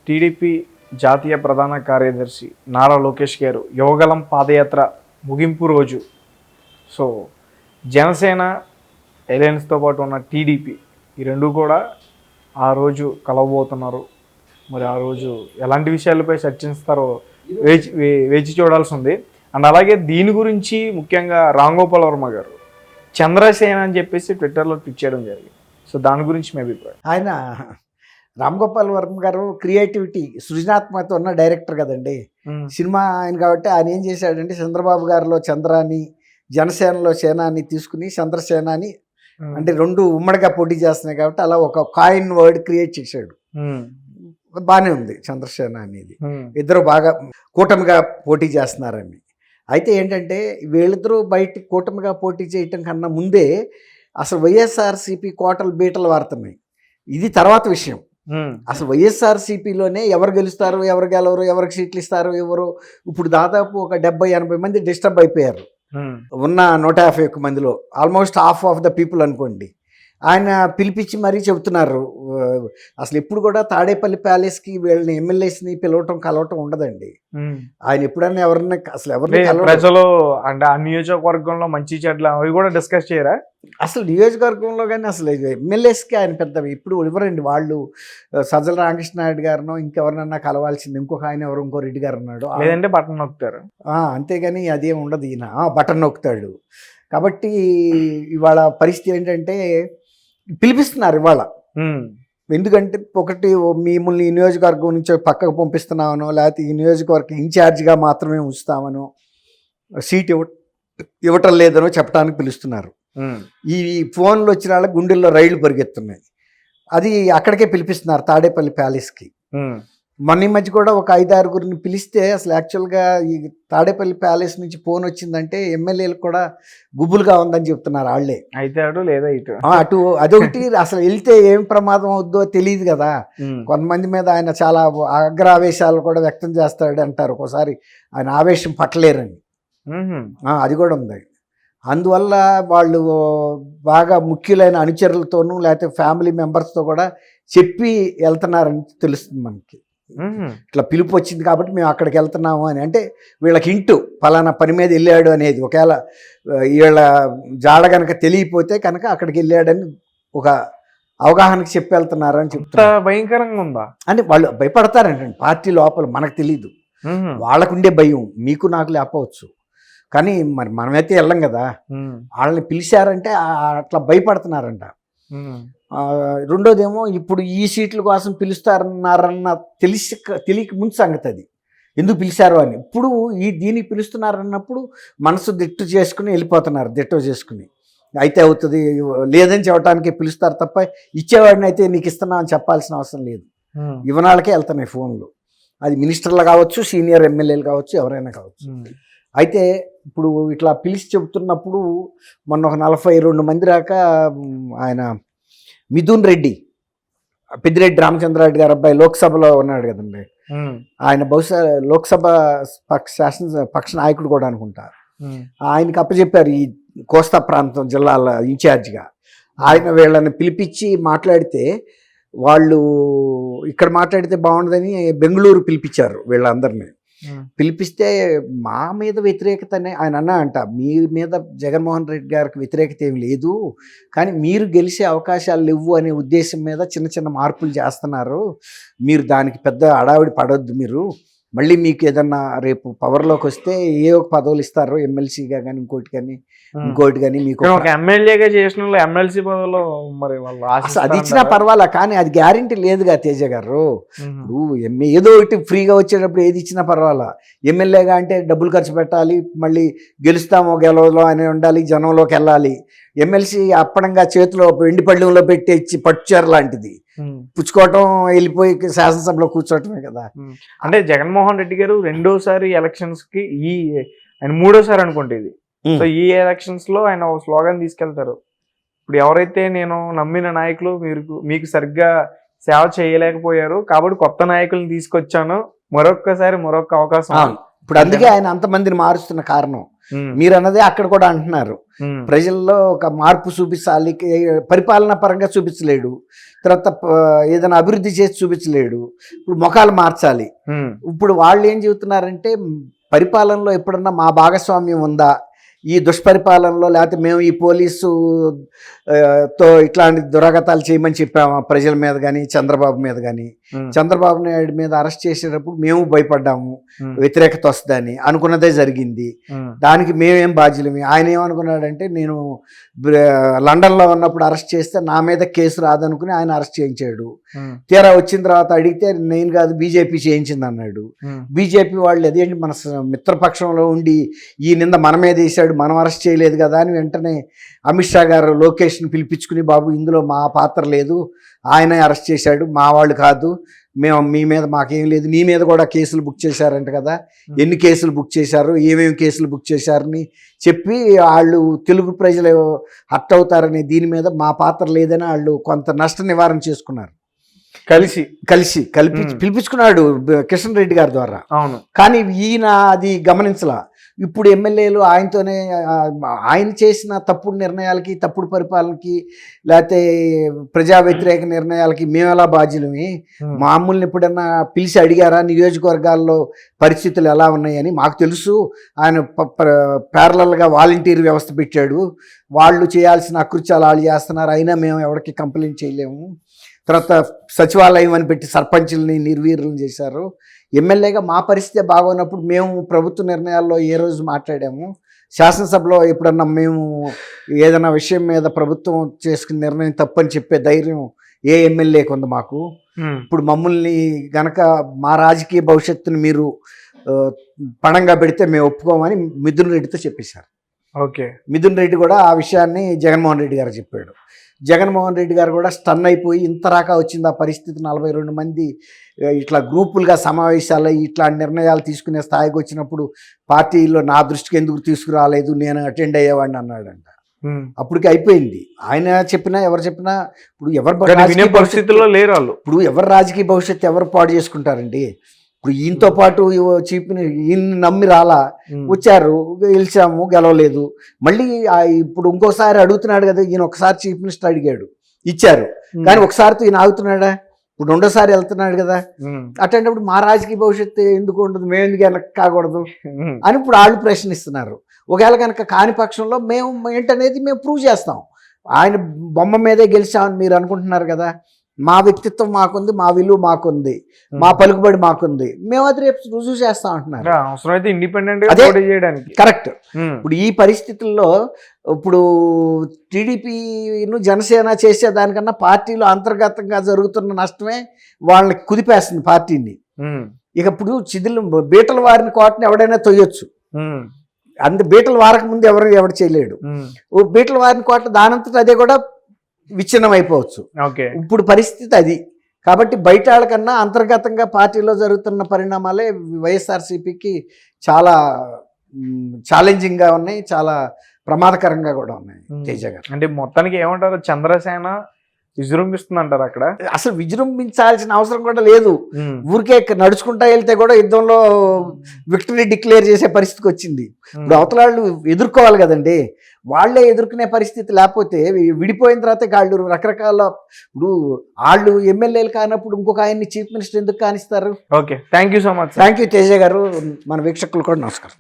TDP జాతీయ ప్రధాన కార్యదర్శి నారా లోకేష్ గారు యువగలం పాదయాత్ర ముగింపు రోజు. సో జనసేన అలయన్స్తో పాటు ఉన్న టీడీపీ ఈ రెండు కూడా ఆ రోజు కలవబోతున్నారు. మరి ఆ రోజు ఎలాంటి విషయాలపై చర్చిస్తారో వేచి చూడాల్సి ఉంది. అండ్ అలాగే దీని గురించి ముఖ్యంగా రామ్ గోపాల్ వర్మ గారు చంద్రసేన అని చెప్పేసి ట్విట్టర్లో ట్వీట్ చేయడం జరిగింది. సో దాని గురించి మీ అభిప్రాయం? ఆయన రామ్ గోపాల్ వర్మ గారు క్రియేటివిటీ సృజనాత్మకత ఉన్న డైరెక్టర్ కదండి. సినిమా ఆయన కాబట్టి ఆయన ఏం చేశాడంటే చంద్రబాబు గారిలో చంద్రాన్ని, జనసేనలో సేనాని తీసుకుని చంద్రసేనాని అంటే రెండు ఉమ్మడిగా పోటీ చేస్తున్నాయి కాబట్టి అలా ఒక కాయిన్ వర్డ్ క్రియేట్ చేశాడు. బాగానే ఉంది చంద్రసేన అనేది. ఇద్దరు బాగా కూటమిగా పోటీ చేస్తున్నారని. అయితే ఏంటంటే వీళ్ళిద్దరూ బయట కూటమిగా పోటీ చేయటం కన్నా ముందే అసలు వైఎస్ఆర్సీపీ కోటలు బీటలు వాడుతున్నాయి. ఇది తర్వాత విషయం. అసలు వైఎస్ఆర్సీపీలోనే ఎవరు గెలుస్తారు, ఎవరు గెలవరు, ఎవరికి సీట్లు ఇస్తారు, ఎవరు ఇప్పుడు దాదాపు ఒక 70-80 మంది డిస్టర్బ్ అయిపోయారు. ఉన్న 151 మందిలో almost half of the people అనుకోండి. ఆయన పిలిపించి మరీ చెబుతున్నారు. అసలు ఎప్పుడు కూడా తాడేపల్లి ప్యాలెస్కి వీళ్ళని ఎమ్మెల్యేస్ని పిలవటం కలవటం ఉండదండి. ఆయన ఎప్పుడన్నా ఎవరన్నా అసలు ఎవరిని ప్రజలు అంటే ఆ నియోజకవర్గంలో మంచి చెడ్ల అవి కూడా డిస్కస్ చేయరా? అసలు నియోజకవర్గంలో కానీ అసలు ఎమ్మెల్యేస్కి ఆయన పెద్ద ఇప్పుడు ఇవ్వరండి. వాళ్ళు సజ్జల రామకృష్ణారెడ్డి గారినో ఇంకెవరినన్నా కలవాల్సింది. ఇంకొక ఆయన ఎవరు ఇంకో రెడ్డి గారు ఉన్నాడు, లేదంటే బటన్ నొక్కుతారు. అంతేగాని అదేం ఉండదు. ఈయన బటన్ నొక్కుతాడు. కాబట్టి ఇవాళ పరిస్థితి ఏంటంటే పిలిపిస్తున్నారు ఇవాళ. ఎందుకంటే ఒకటి మిమ్మల్ని ఈ నియోజకవర్గం నుంచి పక్కకు పంపిస్తున్నామనో, లేకపోతే ఈ నియోజకవర్గం ఇన్ఛార్జిగా మాత్రమే ఉంచుతామనో, సీట్ ఇవ్వటం లేదనో చెప్పడానికి పిలుస్తున్నారు. ఈ ఫోన్లు వచ్చిన వాళ్ళ గుండెల్లో రైళ్లు పరిగెత్తున్నాయి. అది అక్కడికే పిలిపిస్తున్నారు, తాడేపల్లి ప్యాలెస్కి. మొన్న ఈ మధ్య కూడా ఒక 5-6 పిలిస్తే అసలు యాక్చువల్గా ఈ తాడేపల్లి ప్యాలెస్ నుంచి ఫోన్ వచ్చిందంటే ఎమ్మెల్యేలకు కూడా గుబులుగా ఉందని చెప్తున్నారు వాళ్ళే. అయితే అటు లేదా ఇటు అటు అదొకటి. అసలు వెళ్తే ఏం ప్రమాదం అవుద్దో తెలియదు కదా. కొంతమంది మీద ఆయన చాలా ఆగ్రహావేశాలు కూడా వ్యక్తం చేస్తాడు అంటారు. ఒకసారి ఆయన ఆవేశం పట్టలేరని అది కూడా ఉంది. అందువల్ల వాళ్ళు బాగా ముఖ్యులైన అనుచరులతోనూ లేకపోతే ఫ్యామిలీ మెంబర్స్తో కూడా చెప్పి వెళ్తున్నారని తెలుస్తుంది మనకి. ఇట్లా పిలుపు వచ్చింది కాబట్టి మేము అక్కడికి వెళ్తున్నాము అని. అంటే వీళ్ళకి ఇంటూ ఫలానా పని మీద వెళ్ళాడు అనేది. ఒకవేళ వీళ్ళ జాడ కనుక తెలియపోతే కనుక అక్కడికి వెళ్ళాడని ఒక అవగాహనకి చెప్పి వెళ్తున్నారని చెప్తా. భయంకరంగా ఉందా అంటే వాళ్ళు భయపడతారంటండి పార్టీ లోపల. మనకు తెలీదు, వాళ్ళకుండే భయం మీకు నాకు లేకపోవచ్చు. కానీ మరి మనమైతే వెళ్ళం కదా. వాళ్ళని పిలిచారంటే అట్లా భయపడుతున్నారంట. రెండోదేమో ఇప్పుడు ఈ సీట్ల కోసం పిలుస్తారన్నారన్న తెలియక ముందు సంగతి అది. ఎందుకు పిలిచారు అని. ఇప్పుడు దీనికి పిలుస్తున్నారన్నప్పుడు మనసు దిట్టు చేసుకుని వెళ్ళిపోతున్నారు. దిట్టు చేసుకుని అయితే అవుతుంది లేదని చెప్పడానికి పిలుస్తారు తప్ప ఇచ్చేవాడిని అయితే నీకు ఇస్తున్నామని చెప్పాల్సిన అవసరం లేదు. ఇవ్వనాళ్ళకే వెళ్తున్నాయి ఫోన్లు. అది మినిస్టర్లు కావచ్చు, సీనియర్ ఎమ్మెల్యేలు కావచ్చు, ఎవరైనా కావచ్చు. అయితే ఇప్పుడు ఇట్లా పిలిచి చెబుతున్నప్పుడు మొన్న ఒక 42 మంది దాకా ఆయన మిథున్ రెడ్డి, పెద్దిరెడ్డి రామచంద్రారెడ్డి గారు అబ్బాయి లోక్సభలో ఉన్నాడు కదండి. ఆయన బహుశా లోక్సభ పక్ష నాయకుడు కూడా అనుకుంటారు. ఆయనకి అప్పచెప్పారు ఈ కోస్తా ప్రాంతం జిల్లాల ఇన్ఛార్జిగా. ఆయన వీళ్ళని పిలిపించి మాట్లాడితే వాళ్ళు ఇక్కడ మాట్లాడితే బాగుండదని బెంగళూరు పిలిపించారు వీళ్ళందరినీ. పిలిపిస్తే మా మీద వ్యతిరేకతనే ఆయన అంట. మీ మీద జగన్మోహన్ రెడ్డి గారికి వ్యతిరేకత ఏమి లేదు, కానీ మీరు గెలిచే అవకాశాలు లేవు అనే ఉద్దేశం మీద చిన్న చిన్న మార్పులు చేస్తున్నారు. మీరు దానికి పెద్ద అడావిడి పడొద్దు. మీరు మళ్ళీ మీకు ఏదన్నా రేపు పవర్లోకి వస్తే ఏ ఒక పదవులు ఇస్తారు, ఎమ్మెల్సీగా కానీ ఇంకోటి కానీ మీకు ఎమ్మెల్యేగా చేసిన ఎమ్మెల్సీ పదవులు మరి వాళ్ళు అది ఇచ్చినా పర్వాలా, కానీ అది గ్యారంటీ లేదుగా తేజ గారు. ఇప్పుడు ఏదో ఒకటి ఫ్రీగా వచ్చేటప్పుడు ఏది ఇచ్చినా పర్వాలా. ఎమ్మెల్యేగా అంటే డబ్బులు ఖర్చు పెట్టాలి, మళ్ళీ గెలుస్తామో గెలవలో అని ఉండాలి, జనంలోకి వెళ్ళాలి. ఎమ్మెల్సీ అప్పడంగా చేతిలో వెండి పళ్ళెంలో పెట్టి ఇచ్చి పట్టుచారు లాంటిది పుచ్చుకోవటం, వెళ్ళిపోయి శాసనసభలో కూర్చోవటమే కదా. అంటే జగన్మోహన్ రెడ్డి గారు రెండోసారి ఎలక్షన్స్ కి ఆయన మూడోసారి అనుకుంటే ఇది. సో ఈ ఎలక్షన్స్ లో ఆయన ఒక స్లోగన్ తీసుకెళ్తారు. ఇప్పుడు ఎవరైతే నేను నమ్మిన నాయకులు మీకు సరిగ్గా సేవ చేయలేకపోయారు కాబట్టి కొత్త నాయకులను తీసుకొచ్చాను, మరొక అవకాశం. ఇప్పుడు అందుకే ఆయన అంతమందిని మారుస్తున్న కారణం మీరు అన్నదే అక్కడ కూడా అంటున్నారు. ప్రజల్లో ఒక మార్పు చూపించాలి, పరిపాలన పరంగా చూపించలేడు, తర్వాత ఏదైనా అభివృద్ధి చేసి చూపించలేడు, ఇప్పుడు ముఖాలు మార్చాలి. ఇప్పుడు వాళ్ళు ఏం చెబుతున్నారంటే పరిపాలనలో ఎప్పుడన్నా మా భాగస్వామ్యం ఉందా, ఈ దుష్పరిపాలనలో, లేకపోతే మేము ఈ పోలీసు తో ఇట్లాంటి దురాగతాలు చేయమని చెప్పాము ప్రజల మీద కానీ చంద్రబాబు మీద కానీ. చంద్రబాబు నాయుడు మీద అరెస్ట్ చేసేటప్పుడు మేము భయపడ్డాము, వ్యతిరేకత వస్తుందని అనుకున్నదే జరిగింది. దానికి మేమేం బాధ్యులమే. ఆయన ఏమనుకున్నాడంటే నేను లండన్లో ఉన్నప్పుడు అరెస్ట్ చేస్తే నా మీద కేసు రాదనుకుని ఆయన అరెస్ట్ చేయించాడు. తీరా వచ్చిన తర్వాత అడిగితే నేను కాదు బీజేపీ చేయించింది అన్నాడు. బీజేపీ వాళ్ళు అదేంటి మన మిత్రపక్షంలో ఉండి ఈ నింద మన మీద వేసాడు, మనం అరెస్ట్ చేయలేదు కదా అని వెంటనే అమిత్ షా గారు లోకేష్ని పిలిపించుకుని బాబు ఇందులో మా పాత్ర లేదు, ఆయనే అరెస్ట్ చేశాడు, మా వాళ్ళు కాదు, మేము మీ మీద మాకేం లేదు, నీ మీద కూడా కేసులు బుక్ చేశారంట కదా, ఎన్ని కేసులు బుక్ చేశారు, ఏమేమి కేసులు బుక్ చేశారని చెప్పి వాళ్ళు తెలుగు ప్రజలు హర్ట్ అవుతారని దీని మీద మా పాత్ర లేదని వాళ్ళు కొంత నష్ట నివారణ చేసుకున్నారు. కలిసి పిలిపించుకున్నాడు కిషన్ రెడ్డి గారి ద్వారా. అవును. కానీ ఈయన అది గమనించలా. ఇప్పుడు ఎమ్మెల్యేలు ఆయనతోనే ఆయన చేసిన తప్పుడు నిర్ణయాలకి, తప్పుడు పరిపాలనకి, లేకపోతే ప్రజా వ్యతిరేక నిర్ణయాలకి మేము ఎలా బాధ్యులమే, మామూలుని ఎప్పుడన్నా పిలిచి అడిగారా నియోజకవర్గాల్లో పరిస్థితులు ఎలా ఉన్నాయని? మాకు తెలుసు, ఆయన ప్యారలల్గా వాలంటీర్ వ్యవస్థ పెట్టాడు, వాళ్ళు చేయాల్సిన అకృత్యాలు వాళ్ళు చేస్తున్నారు, అయినా మేము ఎవరికి కంప్లైంట్ చేయలేము. తర్వాత సచివాలయం అని పెట్టి సర్పంచుల్ని నిర్వీర్యం చేశారు. ఎమ్మెల్యేగా మా పరిస్థితి బాగున్నప్పుడు మేము ప్రభుత్వ నిర్ణయాల్లో ఏ రోజు మాట్లాడాము? శాసనసభలో ఎప్పుడన్నా మేము ఏదైనా విషయం మీద ప్రభుత్వం చేసుకున్న నిర్ణయం తప్పని చెప్పే ధైర్యం ఏ ఎమ్మెల్యేకి ఉంది మాకు? ఇప్పుడు మమ్మల్ని గనక మా రాజకీయ భవిష్యత్తుని మీరు పణంగా పెడితే మేము ఒప్పుకోమని మిథున్ రెడ్డితో చెప్పేశారు. ఓకే. మిథున్ రెడ్డి కూడా ఆ విషయాన్ని జగన్మోహన్ రెడ్డి గారు చెప్పాడు. జగన్మోహన్ రెడ్డి గారు కూడా స్టన్ అయిపోయి ఇంతరాకా వచ్చింది ఆ పరిస్థితి, 42 మంది ఇట్లా గ్రూపులుగా సమావేశాలు ఇట్లాంటి నిర్ణయాలు తీసుకునే స్థాయికి వచ్చినప్పుడు పార్టీలో నా దృష్టికి ఎందుకు తీసుకురాలేదు, నేను అటెండ్ అయ్యేవాడిని అన్నాడంట. అప్పటికి అయిపోయింది. ఆయన చెప్పినా ఎవరు చెప్పినా ఇప్పుడు ఎవరు పరిస్థితుల్లో లేరు వాళ్ళు. ఇప్పుడు ఎవరు రాజకీయ భవిష్యత్తు ఎవరు పాడు చేసుకుంటారండి? ఇప్పుడు ఈయనతో పాటు చీఫ్ని ఈయన నమ్మి రాలా, వచ్చారు, గెలిచాము, గెలవలేదు. మళ్ళీ ఇప్పుడు ఇంకోసారి అడుగుతున్నాడు కదా, ఈయన ఒకసారి చీఫ్ మినిస్టర్ అడిగాడు, ఇచ్చారు, కానీ ఒకసారితో ఈయన ఆగుతున్నాడా? ఇప్పుడు రెండోసారి వెళ్తున్నాడు కదా. అట్లాంటప్పుడు మా రాజకీయ భవిష్యత్తు ఎందుకు ఉండదు, మేము ఎందుకు వెనక్కి కాకూడదు అని ఇప్పుడు వాళ్ళు ప్రశ్నిస్తున్నారు. ఒకవేళ కనుక కాని పక్షంలో మేము ఏంటనేది మేము ప్రూవ్ చేస్తాం. ఆయన బొమ్మ మీదే గెలిచామని మీరు అనుకుంటున్నారు కదా, మా వ్యక్తిత్వం మాకుంది, మా విలువ మాకుంది, మా పలుకుబడి మాకుంది, మేము అది రేపు రుజువు చేస్తాం అంటున్నారు. అవసరమైతే ఇండిపెండెంట్ చేయడానికి. కరెక్ట్. ఇప్పుడు ఈ పరిస్థితుల్లో ఇప్పుడు టీడీపీను జనసేన చేసేదానికన్నా పార్టీలో అంతర్గతంగా జరుగుతున్న నష్టమే వాళ్ళని కుదిపేస్తుంది పార్టీని. ఇక ఇప్పుడు బీటల వారిని కోటని ఎవడైనా తొయ్యొచ్చు, బీటలు వారక ముందు ఎవరు చేయలేడు. బీటల వారిని కోట దానంతట అదే కూడా విచ్ఛిన్నం అయిపోవచ్చు. ఇప్పుడు పరిస్థితి అది. కాబట్టి బయట వాళ్ళకన్నా అంతర్గతంగా పార్టీలో జరుగుతున్న పరిణామాలే వైఎస్ఆర్సీపీకి చాలా ఛాలెంజింగ్గా ఉన్నాయి, చాలా ప్రమాదకరంగా కూడా ఉన్నాయి. తేజ గారు అంటే మొత్తానికి ఏమంటారు, చంద్రసేన విజృంభిస్తుందంటారు అక్కడ? అసలు విజృంభించాల్సిన అవసరం కూడా లేదు. ఊరికే నడుచుకుంటా వెళ్తే కూడా యుద్ధంలో విక్టరీ డిక్లేర్ చేసే పరిస్థితికి వచ్చింది. ఇప్పుడు అవతల వాళ్ళు ఎదుర్కోవాలి కదండి, వాళ్లే ఎదుర్కొనే పరిస్థితి లేకపోతే విడిపోయిన తర్వాత వాళ్ళు రకరకాల, ఇప్పుడు వాళ్ళు ఎమ్మెల్యేలు కానప్పుడు ఇంకొక ఆయన్ని చీఫ్ మినిస్టర్ ఎందుకు కానిస్తారు? Okay, thank you so much. Thank you Teja గారు. మన వీక్షకులు కూడా నమస్కారం.